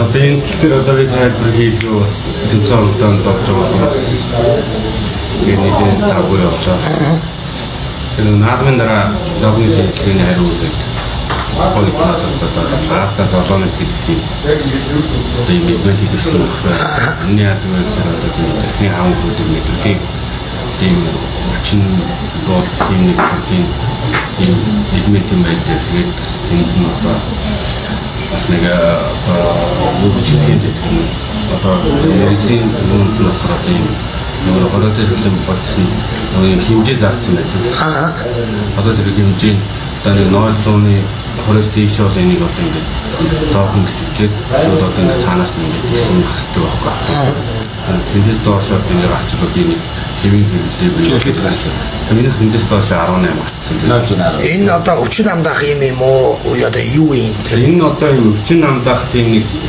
Одоо энэ тэр одоо би тайлбар хийлгээ бас тэмцээн оролдоонд орж байгаа бас нэлээд завгүй явлаа. Тэр наадмын дараа давны шийдлийн хариу өгөөд хойд надад золооны хэлтий одоо юм мэдмэд ирсэн багтаа. Миний адвэр одоо техник хаан хөдөлгөөн мэдрэлийг ийм хүчин бол ийм нэг тийм элемент юм байлээ. Тэгээд тэнд нь одоо бас нэг юу гэж хэлэх юм одоо мэрэгжлийн үүнд нь бас одоо ийм нөгөө хорой төлөм бодсон хэмжээ зарцсан байдаг. Одоо тэр хэмжээ одоо нэг 0.100-ны 20-с дээш бол энийг одоо ингээд тоокн гэж үчээд шууд одоо ингээд цаанаас нь ингээд хасдаг байхгүй. Тэндээс доош одоо ингээд гарчдаг би нэг хэвийн хэвлэлээ гарсан. Миний тэндээс доош 18 гарсан. Энэ одоо өвчин амдах юм уу одоо юу юм? Энэ одоо өвчин амдах тийм нэг